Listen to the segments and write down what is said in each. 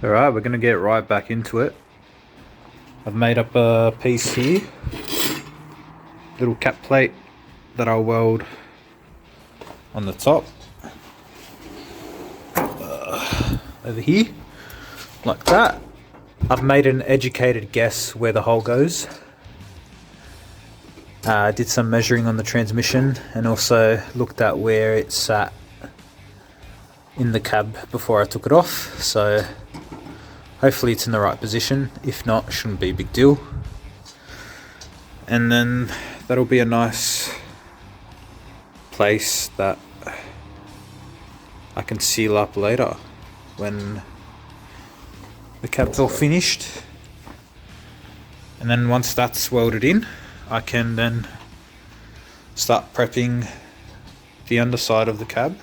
Alright, we're going to get right back into it. I've made up a piece here, little cap plate that I'll weld on the top, over here, like that. I've made an educated guess where the hole goes. I did some measuring on the transmission and also looked at where it sat in the cab before I took it off, so hopefully it's in the right position. If not, shouldn't be a big deal. And then that'll be a nice place that I can seal up later when the cab's all finished. And then once that's welded in, I can then start prepping the underside of the cab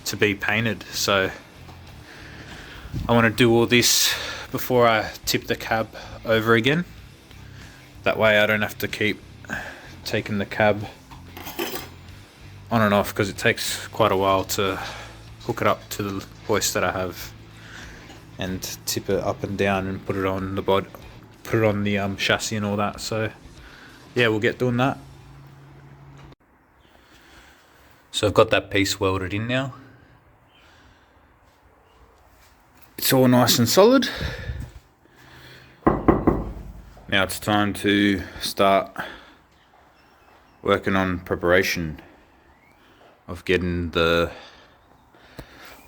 to be painted. So I want to do all this before I tip the cab over again. That way I don't have to keep taking the cab on and off, because it takes quite a while to hook it up to the hoist that I have and tip it up and down and put it on the bod, put it on the chassis and all that. So yeah, we'll get doing that. So I've got that piece welded in now. It's all nice and solid. Now it's time to start working on preparation of getting the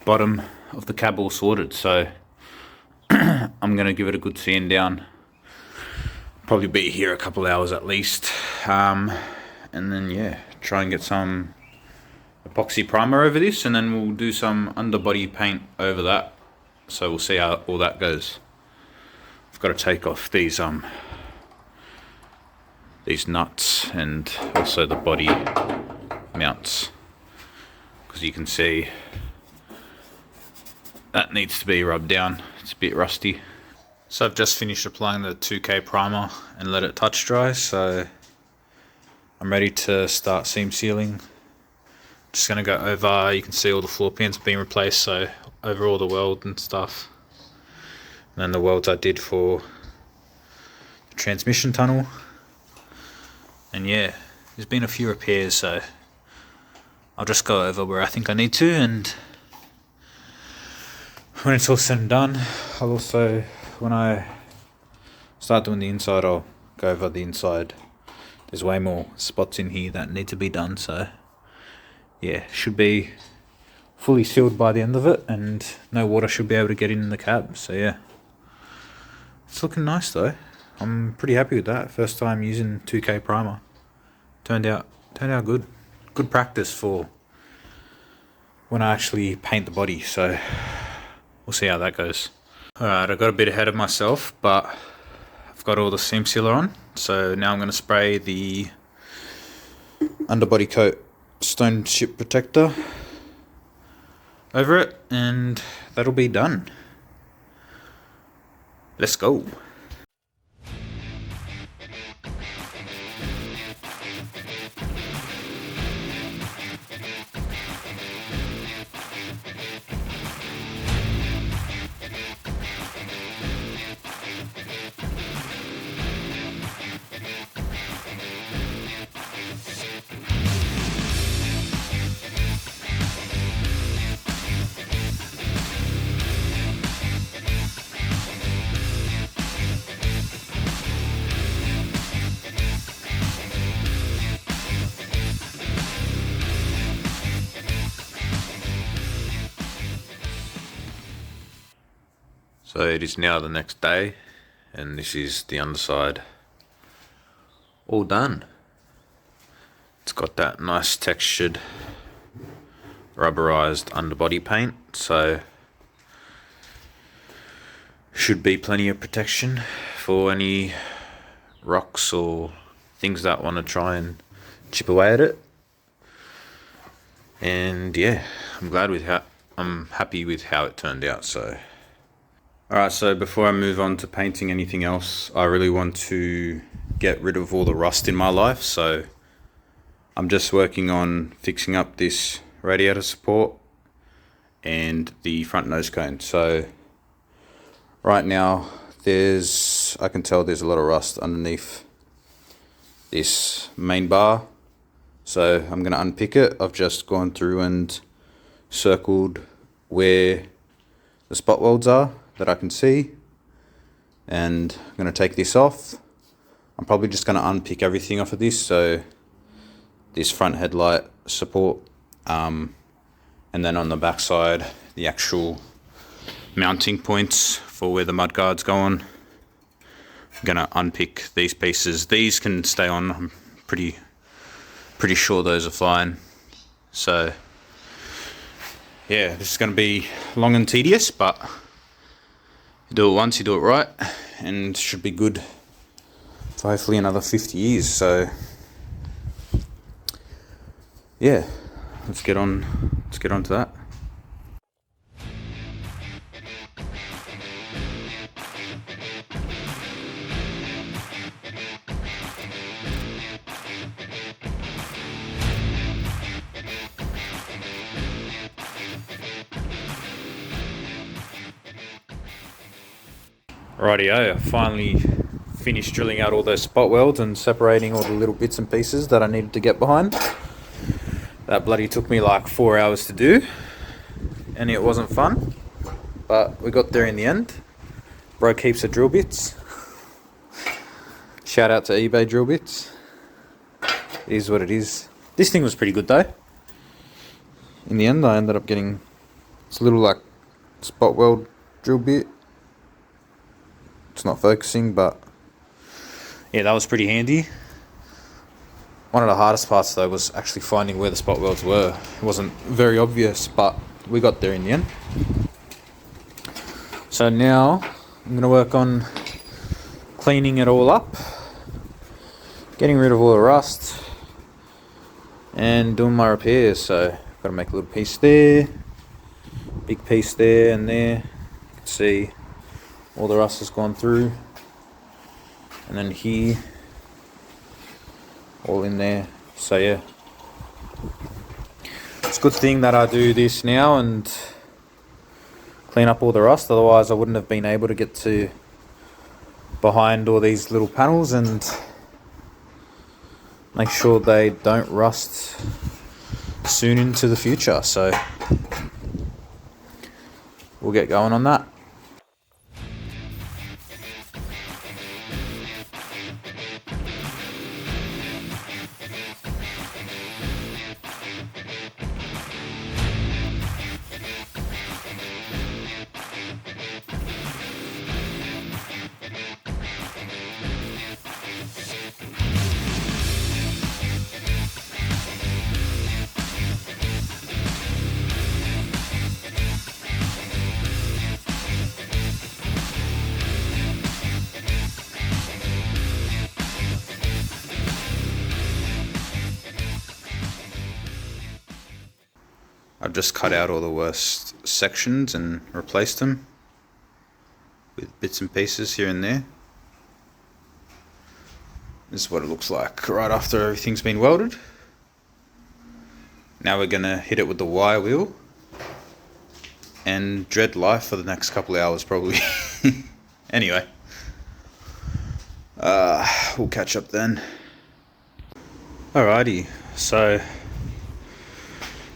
bottom of the cab all sorted. So I'm going to give it a good sand down. Probably be here a couple hours at least. And then yeah, try and get some epoxy primer over this, and then we'll do some underbody paint over that. So we'll see how all that goes. I've got to take off these nuts and also the body mounts, because you can see that needs to be rubbed down. It's a bit rusty. So I've just finished applying the 2K primer and let it touch dry, so I'm ready to start seam sealing. Just going to go over, you can see all the floor pins being replaced, so over all the weld and stuff. And then the welds I did for the transmission tunnel. And yeah, there's been a few repairs, so I'll just go over where I think I need to, and when it's all said and done, I'll also, when I start doing the inside, I'll go over the inside. There's way more spots in here that need to be done, so yeah, should be fully sealed by the end of it, and no water should be able to get in the cab. So yeah, it's looking nice though. I'm pretty happy with that. First time using 2K primer. Turned out good. Good practice for when I actually paint the body. So we'll see how that goes. Alright, I got a bit ahead of myself, but I've got all the seam sealer on. So now I'm going to spray the underbody coat stone chip protector over it, and that'll be done. Let's go. So it is now the next day, and this is the underside all done. It's got that nice textured rubberized underbody paint, so should be plenty of protection for any rocks or things that want to try and chip away at it. And yeah, I'm happy with how it turned out. So alright, so before I move on to painting anything else, I really want to get rid of all the rust in my life. So I'm just working on fixing up this radiator support and the front nose cone. So Right now, I can tell there's a lot of rust underneath this main bar. So I'm going to unpick it. I've just gone through and circled where the spot welds are that I can see. And I'm going to take this off. I'm probably just going to unpick everything off of this. So this front headlight support, and then on the back side, the actual mounting points for where the mudguards go on. I'm going to unpick these pieces. These can stay on. I'm pretty sure those are fine. So yeah, this is going to be long and tedious, but you do it once, you do it right, and should be good for hopefully another 50 years. So yeah, let's get on to that. Rightio, I finally finished drilling out all those spot welds and separating all the little bits and pieces that I needed to get behind. That bloody took me like 4 hours to do, and it wasn't fun, but we got there in the end. Broke heaps of drill bits. Shout out to eBay drill bits. It is what it is. This thing was pretty good though. In the end I ended up getting this little like spot weld drill bit. It's not focusing, but yeah, that was pretty handy. One of the hardest parts though was actually finding where the spot welds were. It wasn't very obvious, but we got there in the end. So now I'm going to work on cleaning it all up, getting rid of all the rust, and doing my repairs. So I've got to make a little piece there, big piece there and there. You can see all the rust has gone through, and then here, all in there. So yeah, it's a good thing that I do this now and clean up all the rust, otherwise I wouldn't have been able to get to behind all these little panels and make sure they don't rust soon into the future. So we'll get going on that. I've just cut out all the worst sections and replaced them with bits and pieces here and there. This is what it looks like right after everything's been welded. Now we're going to hit it with the wire wheel and dread life for the next couple of hours probably. Anyway, we'll catch up then. Alrighty, so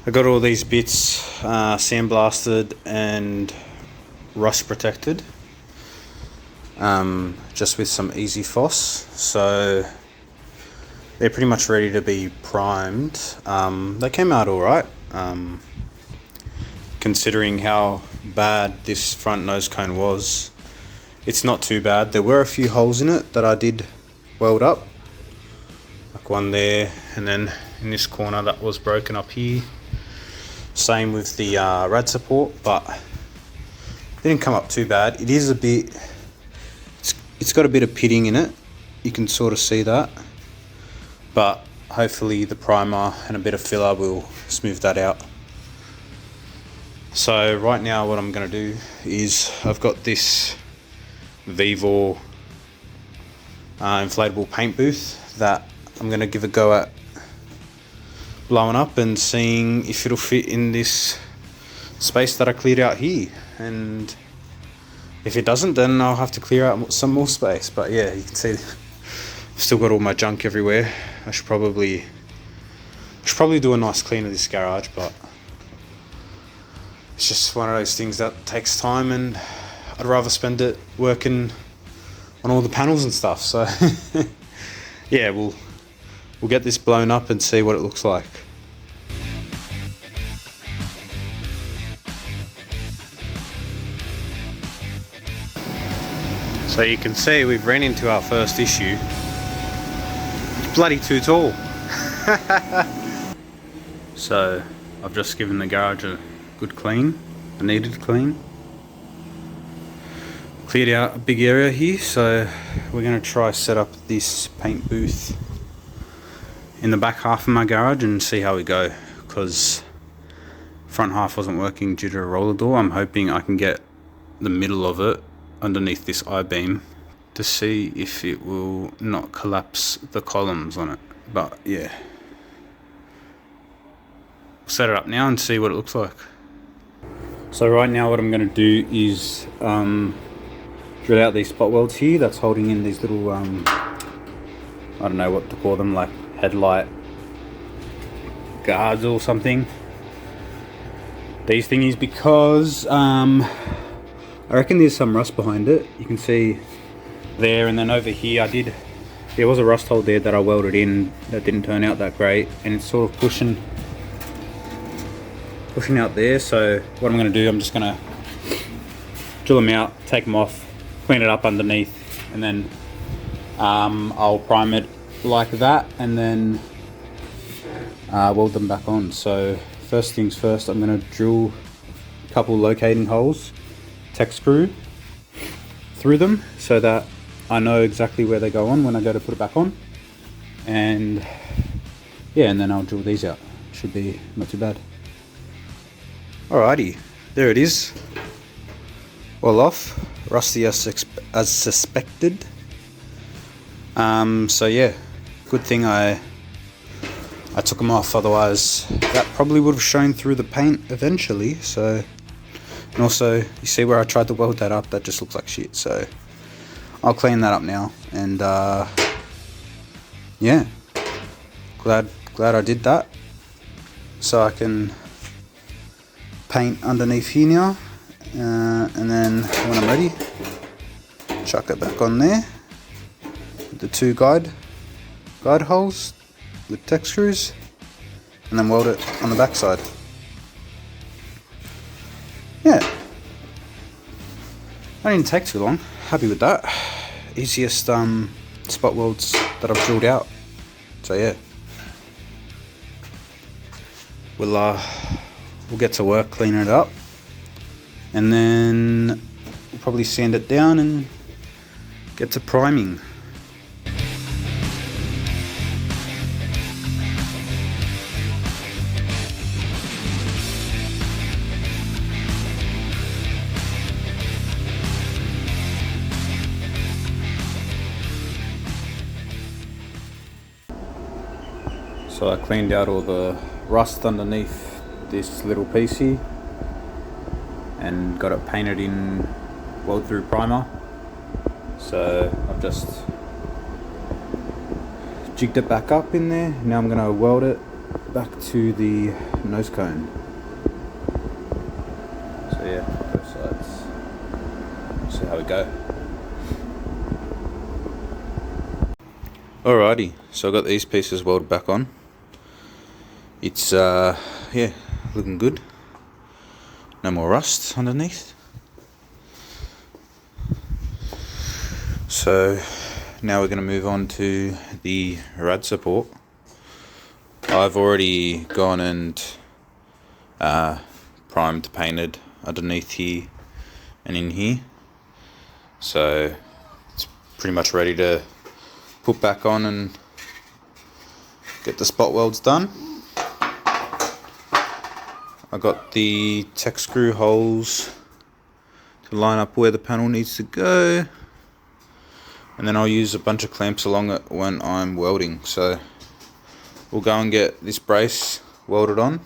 I got all these bits sandblasted and rust protected, just with some easy Foss. So they're pretty much ready to be primed. They came out alright, considering how bad this front nose cone was. It's not too bad. There were a few holes in it that I did weld up, like one there, and then in this corner that was broken up here. Same with the rad support, but it didn't come up too bad. It is a bit, it's got a bit of pitting in it, you can sort of see that, but hopefully the primer and a bit of filler will smooth that out. So right now what I'm going to do is I've got this Vevor inflatable paint booth that I'm going to give a go at blowing up and seeing if it'll fit in this space that I cleared out here, and If it doesn't, then I'll have to clear out some more space. But yeah, you can see I've still got all my junk everywhere. I should probably do a nice clean of this garage, but it's just one of those things that takes time, and I'd rather spend it working on all the panels and stuff. So yeah, we'll get this blown up and see what it looks like. So you can see we've ran into our first issue. It's bloody too tall. So I've just given the garage a good clean, a needed clean. Cleared out a big area here, so we're going to try set up this paint booth in the back half of my garage and see how we go, because front half wasn't working due to a roller door. I'm hoping I can get the middle of it underneath this I-beam to see if it will not collapse the columns on it. But yeah, set it up now and see what it looks like. So right now what I'm going to do is drill out these spot welds here that's holding in these little I don't know what to call them, like headlight guards or something. These thingies, because I reckon there's some rust behind it. You can see there, and then over here there was a rust hole there that I welded in that didn't turn out that great, and it's sort of pushing out there. So what I'm going to do, I'm just going to drill them out, take them off, clean it up underneath, and then I'll prime it like that, and then weld them back on. So first things first, I'm going to drill a couple locating holes, tech screw through them so that I know exactly where they go on when I go to put it back on. And yeah, and then I'll drill these out. Should be not too bad. Alrighty, there it is. All off, rusty as suspected. So yeah, good thing I took them off, otherwise that probably would have shown through the paint eventually. So, and also you see where I tried to weld that up, that just looks like shit. So I'll clean that up now, and yeah, glad I did that, so I can paint underneath here now, and then when I'm ready, chuck it back on there with the two guide holes with tech screws, and then weld it on the back side. Yeah, that didn't take too long. Happy with that. Easiest spot welds that I've drilled out. So yeah, we'll get to work cleaning it up, and then we'll probably sand it down and get to priming. So I cleaned out all the rust underneath this little piece here and got it painted in weld through primer. So I've just jigged it back up in there. Now I'm going to weld it back to the nose cone. So yeah, both sides. See how we go. Alrighty, so I got these pieces welded back on. It's yeah, looking good. No more rust underneath. So now we're going to move on to the rad support. I've already gone and primed, painted underneath here and in here. So it's pretty much ready to put back on and get the spot welds done. I got the tech screw holes to line up where the panel needs to go, and then I'll use a bunch of clamps along it when I'm welding. So we'll go and get this brace welded on,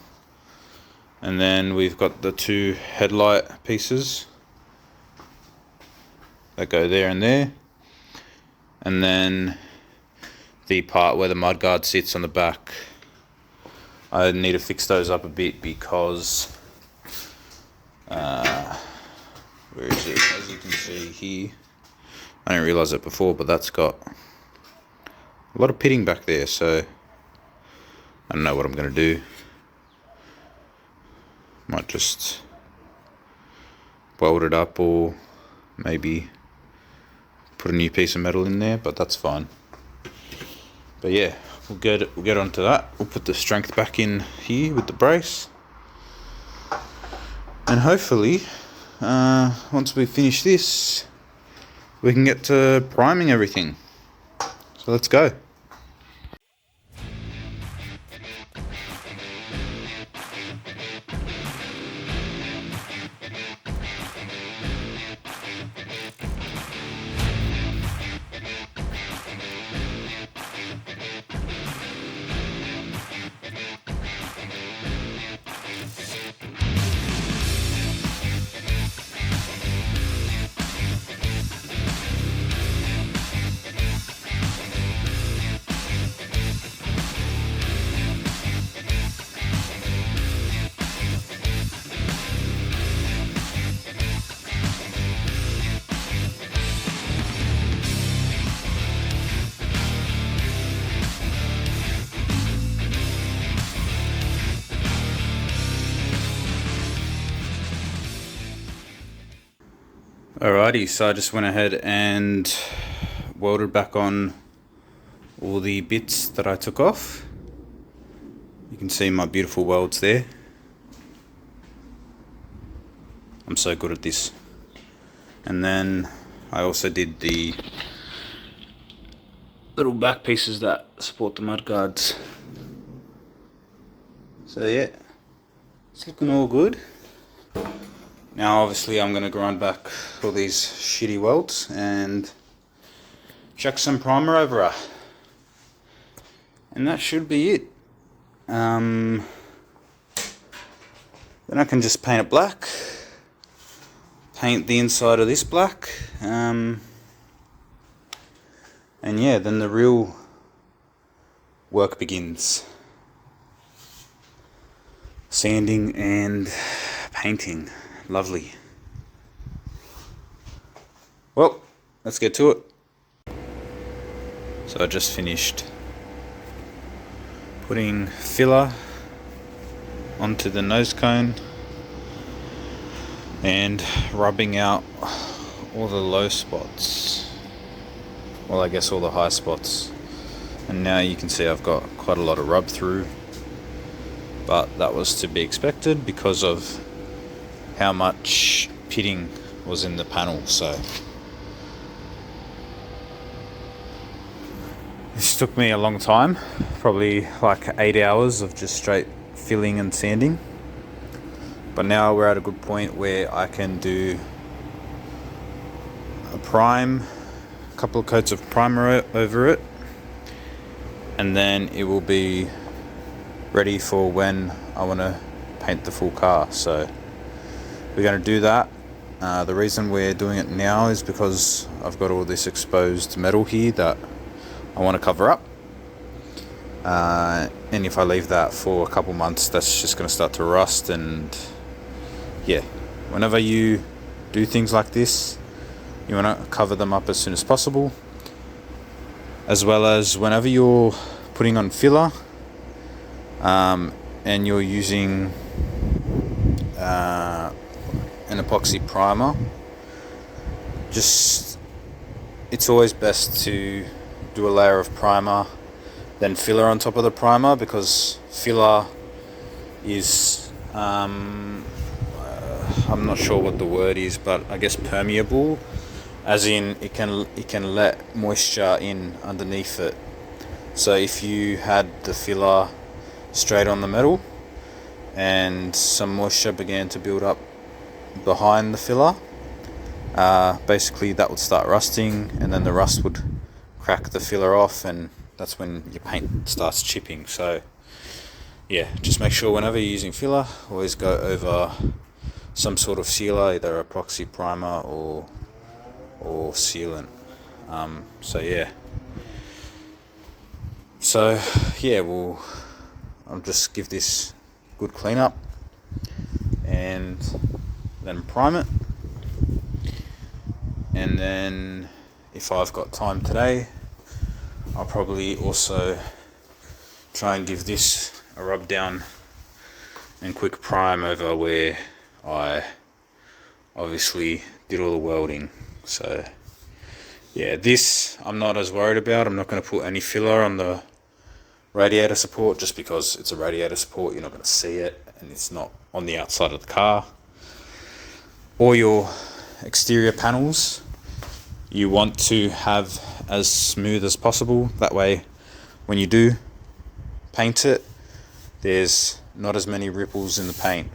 and then we've got the two headlight pieces that go there and there. And then the part where the mudguard sits on the back, I need to fix those up a bit because where is it? As you can see here, I didn't realise it before, but that's got a lot of pitting back there, so I don't know what I'm going to do. Might just weld it up or maybe put a new piece of metal in there, but that's fine. But yeah, we'll get onto that. We'll put the strength back in here with the brace, and hopefully once we finish this, we can get to priming everything. So let's go. Alrighty, so I just went ahead and welded back on all the bits that I took off. You can see my beautiful welds there. I'm so good at this. And then I also did the little back pieces that support the mud guards. So yeah, it's looking all good. Now obviously I'm going to grind back all these shitty welds and chuck some primer over her. And that should be it. Then I can just paint it black. Paint the inside of this black. And yeah, then the real work begins. Sanding and painting. Lovely. Well, let's get to it. So I just finished putting filler onto the nose cone and rubbing out all the low spots. Well, I guess all the high spots. And now you can see I've got quite a lot of rub through, but that was to be expected because of how much pitting was in the panel. So this took me a long time, probably like 8 hours of just straight filling and sanding, but now we're at a good point where I can do a prime, a couple of coats of primer over it, and then it will be ready for when I want to paint the full car. So we're going to do that. The reason we're doing it now is because I've got all this exposed metal here that I want to cover up. And if I leave that for a couple months, that's just going to start to rust. And yeah, whenever you do things like this, you want to cover them up as soon as possible. As well as whenever you're putting on filler and you're using an epoxy primer, it's always best to do a layer of primer then filler on top of the primer, because filler is I'm not sure what the word is, but I guess permeable, as in it can let moisture in underneath it. So if you had the filler straight on the metal and some moisture began to build up behind the filler, basically that would start rusting, and then the rust would crack the filler off, and that's when your paint starts chipping. So yeah, just make sure whenever you're using filler, always go over some sort of sealer, either epoxy primer or or sealant. So yeah, I'll just give this good clean up and then prime it. And then if I've got time today, I'll probably also try and give this a rub down and quick prime over where I obviously did all the welding. So yeah, this I'm not as worried about. I'm not going to put any filler on the radiator support just because it's a radiator support. You're not going to see it, and it's not on the outside of the car. Or your exterior panels, you want to have as smooth as possible. That way when you do paint it, there's not as many ripples in the paint.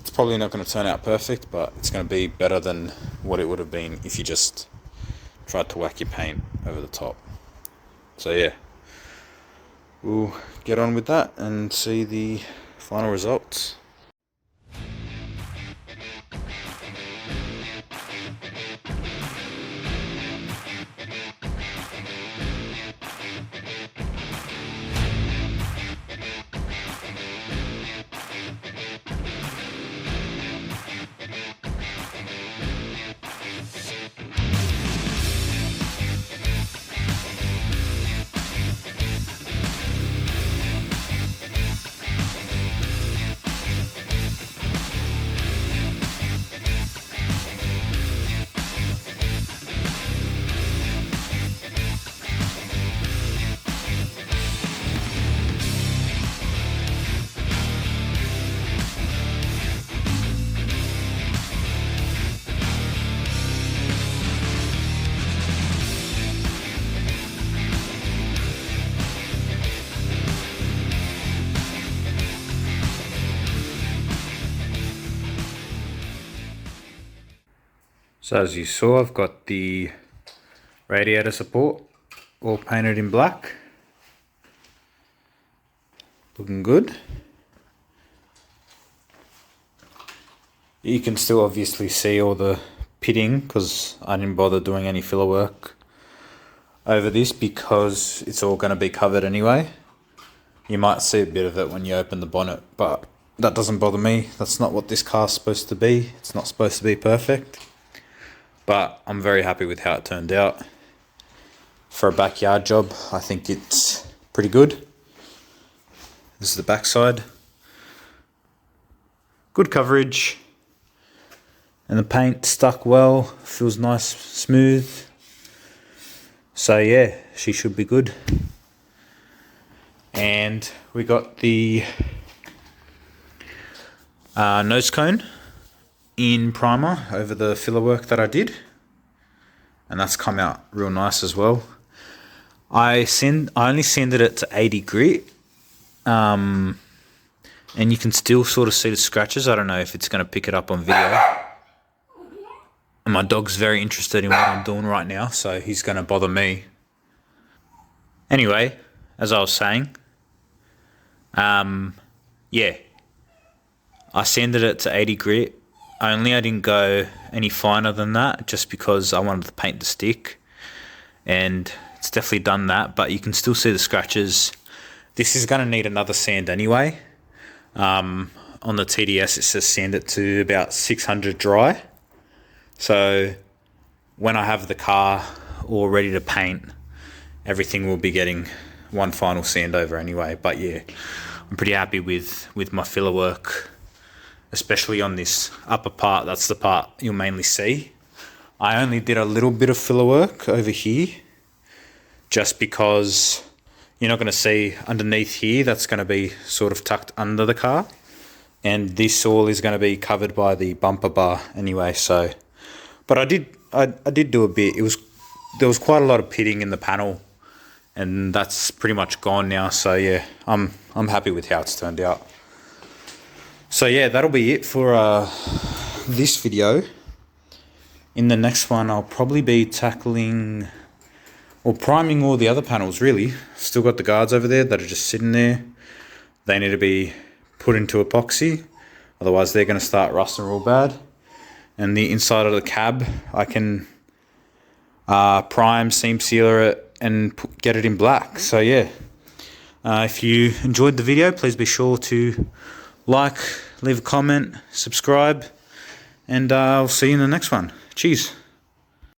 It's probably not going to turn out perfect, but it's going to be better than what it would have been if you just tried to whack your paint over the top. So yeah, we'll get on with that and see the final results. So as you saw, I've got the radiator support all painted in black. Looking good. You can still obviously see all the pitting because I didn't bother doing any filler work over this because it's all going to be covered anyway. You might see a bit of it when you open the bonnet, but that doesn't bother me. That's not what this car's supposed to be. It's not supposed to be perfect. But I'm very happy with how it turned out. For a backyard job, I think it's pretty good. This is the backside. Good coverage. And the paint stuck well. Feels nice, smooth. So yeah, she should be good. And we got the nose cone in primer over the filler work that I did, and that's come out real nice as well. I only sanded it to 80 grit, and you can still sort of see the scratches. I don't know if it's going to pick it up on video. And my dog's very interested in what I'm doing right now, so he's going to bother me. Anyway, as I was saying, yeah, I sanded it to 80 grit. I didn't go any finer than that just because I wanted the paint to stick, and it's definitely done that, but you can still see the scratches. This is going to need another sand anyway. On the TDS it says sand it to about 600 dry, so when I have the car all ready to paint, everything will be getting one final sand over anyway. But yeah, I'm pretty happy with my filler work, especially on this upper part. That's the part you'll mainly see. I only did a little bit of filler work over here just because you're not going to see underneath here. That's going to be sort of tucked under the car, and this all is going to be covered by the bumper bar anyway. So, but I did do a bit. There was quite a lot of pitting in the panel, and that's pretty much gone now. So yeah, I'm happy with how it's turned out. So yeah, that'll be it for this video. In the next one, I'll probably be tackling or priming all the other panels, really. Still got the guards over there that are just sitting there. They need to be put into epoxy, otherwise they're going to start rusting real bad. and the inside of the cab, I can prime, seam sealer it, and get it in black. So yeah, if you enjoyed the video, please be sure to like, leave a comment, subscribe, and I'll see you in the next one. Cheers.